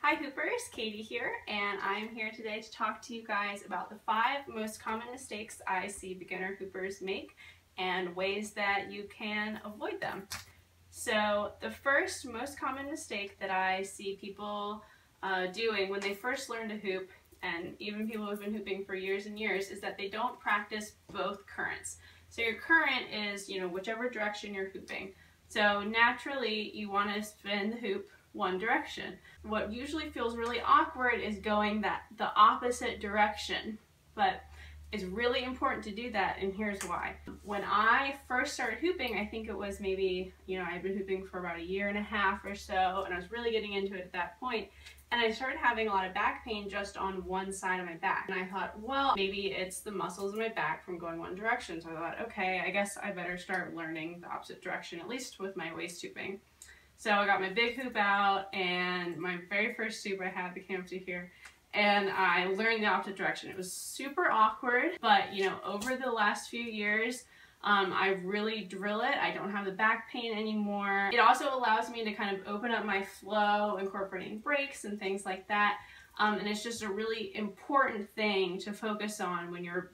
Hi Hoopers, Katie here, and I'm here today to talk to you guys about the 5 most common mistakes I see beginner hoopers make and ways that you can avoid them. So the first most common mistake that I see people doing when they first learn to hoop, and even people who've been hooping for years and years, is that they don't practice both currents. So your current is, whichever direction you're hooping. So naturally you want to spin the hoop one direction. What usually feels really awkward is going the opposite direction, but it's really important to do that, and here's why. When I first started hooping, I think it was maybe, I'd been hooping for about 1.5 years or so, and I was really getting into it at that point, and I started having a lot of back pain just on one side of my back. And I thought, well, maybe it's the muscles in my back from going one direction. So I thought, okay, I guess I better start learning the opposite direction, at least with my waist hooping. So I got my big hoop out, and my very first hoop I had came up to here, and I learned the opposite direction. It was super awkward, but over the last few years, I really drill it. I don't have the back pain anymore. It also allows me to kind of open up my flow, incorporating breaks and things like that. And it's just a really important thing to focus on when you're,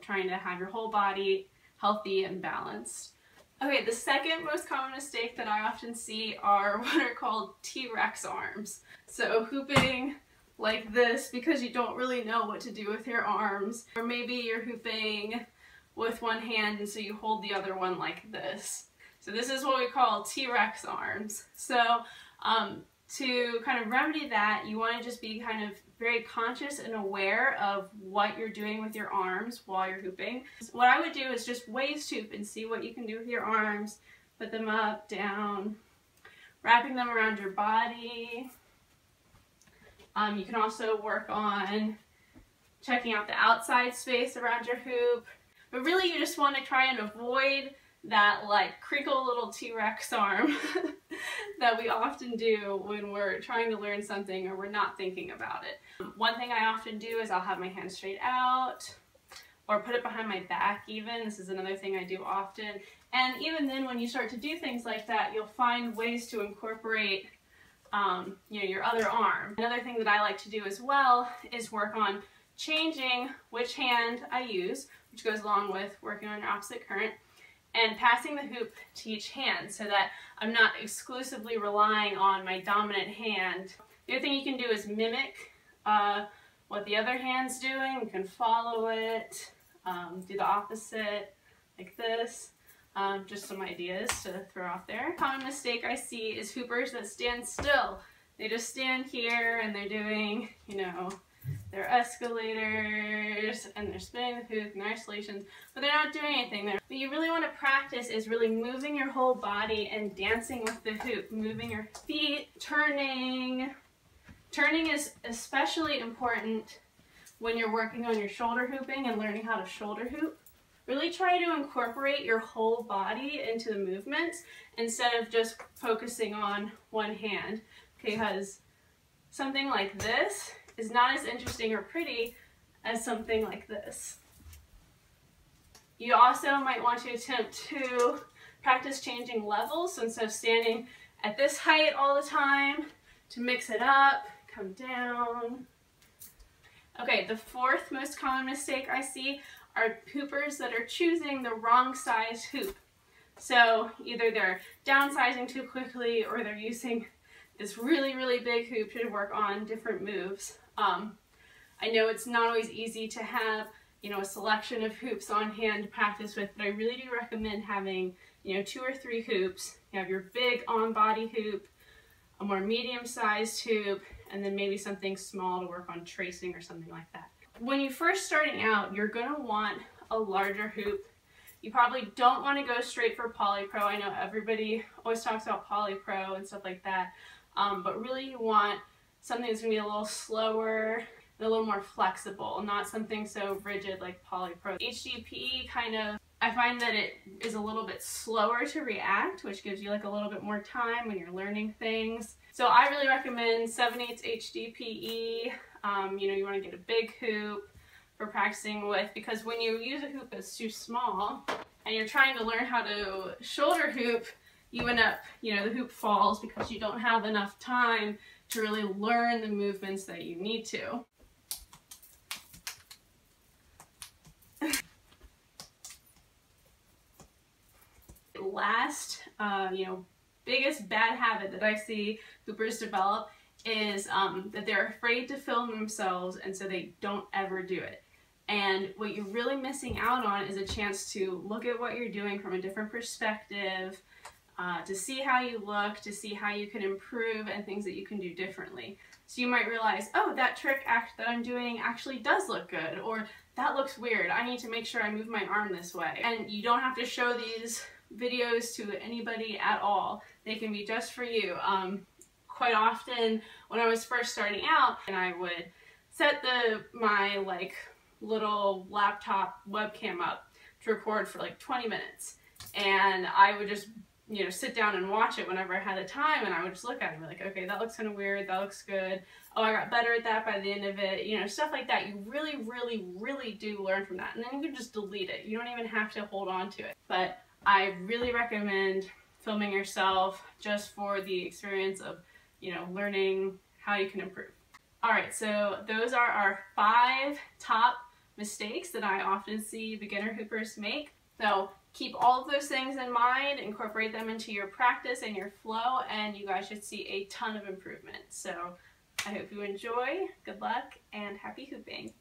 trying to have your whole body healthy and balanced. Okay, the second most common mistake that I often see are what are called T-Rex arms. So hooping like this because you don't really know what to do with your arms, or maybe you're hooping with one hand and so you hold the other one like this. So this is what we call T-Rex arms. So to kind of remedy that, you want to just be kind of very conscious and aware of what you're doing with your arms while you're hooping. What I would do is just waist hoop and see what you can do with your arms. Put them up, down, wrapping them around your body. You can also work on checking out the outside space around your hoop. But really you just want to try and avoid that crinkle little T-Rex arm that we often do when we're trying to learn something or we're not thinking about it. One thing I often do is I'll have my hand straight out or put it behind my back even. This is another thing I do often. And even then when you start to do things like that, you'll find ways to incorporate your other arm. Another thing that I like to do as well is work on changing which hand I use, which goes along with working on your opposite current, and passing the hoop to each hand so that I'm not exclusively relying on my dominant hand. The other thing you can do is mimic what the other hand's doing. You can follow it, do the opposite like this. Just some ideas to throw out there. Common mistake I see is hoopers that stand still. They just stand here and they're doing, their escalators and they're spinning the hoop and their isolations, but they're not doing anything there. What you really want to practice is really moving your whole body and dancing with the hoop, moving your feet, turning. Turning is especially important when you're working on your shoulder hooping and learning how to shoulder hoop. Really try to incorporate your whole body into the movements instead of just focusing on one hand, because something like this is not as interesting or pretty as something like this. You also might want to attempt to practice changing levels, so instead of standing at this height all the time, to mix it up, come down. Okay, the fourth most common mistake I see are hoopers that are choosing the wrong size hoop. So either they're downsizing too quickly or they're using this really, really big hoop to work on different moves. I know it's not always easy to have, a selection of hoops on hand to practice with, but I really do recommend having, 2 or 3 hoops. You have your big on-body hoop, a more medium-sized hoop, and then maybe something small to work on tracing or something like that. When you're first starting out, you're going to want a larger hoop. You probably don't want to go straight for polypro. I know everybody always talks about polypro and stuff like that, but really you want something that's going to be a little slower and a little more flexible, not something so rigid like polypro. HDPE I find that it is a little bit slower to react, which gives you a little bit more time when you're learning things. So I really recommend 7/8 HDPE. You want to get a big hoop for practicing with, because when you use a hoop that's too small and you're trying to learn how to shoulder hoop, you end up, the hoop falls because you don't have enough time to really learn the movements that you need to. Last, biggest bad habit that I see hoopers develop is that they're afraid to film themselves, and so they don't ever do it. And what you're really missing out on is a chance to look at what you're doing from a different perspective, to see how you look, to see how you can improve, and things that you can do differently. So you might realize, oh, that trick that I'm doing actually does look good, or that looks weird. I need to make sure I move my arm this way. And you don't have to show these videos to anybody at all. They can be just for you. Quite often when I was first starting out, and I would set my little laptop webcam up to record for like 20 minutes, and I would just sit down and watch it whenever I had the time, and I would just look at it and be like, okay, that looks kind of weird, that looks good, oh, I got better at that by the end of it, stuff like that. You really, really, really do learn from that, and then you can just delete it. You don't even have to hold on to it. But I really recommend filming yourself just for the experience of, learning how you can improve. Alright, so those are our 5 top mistakes that I often see beginner hoopers make. So keep all of those things in mind, incorporate them into your practice and your flow, and you guys should see a ton of improvement. So I hope you enjoy, good luck, and happy hooping.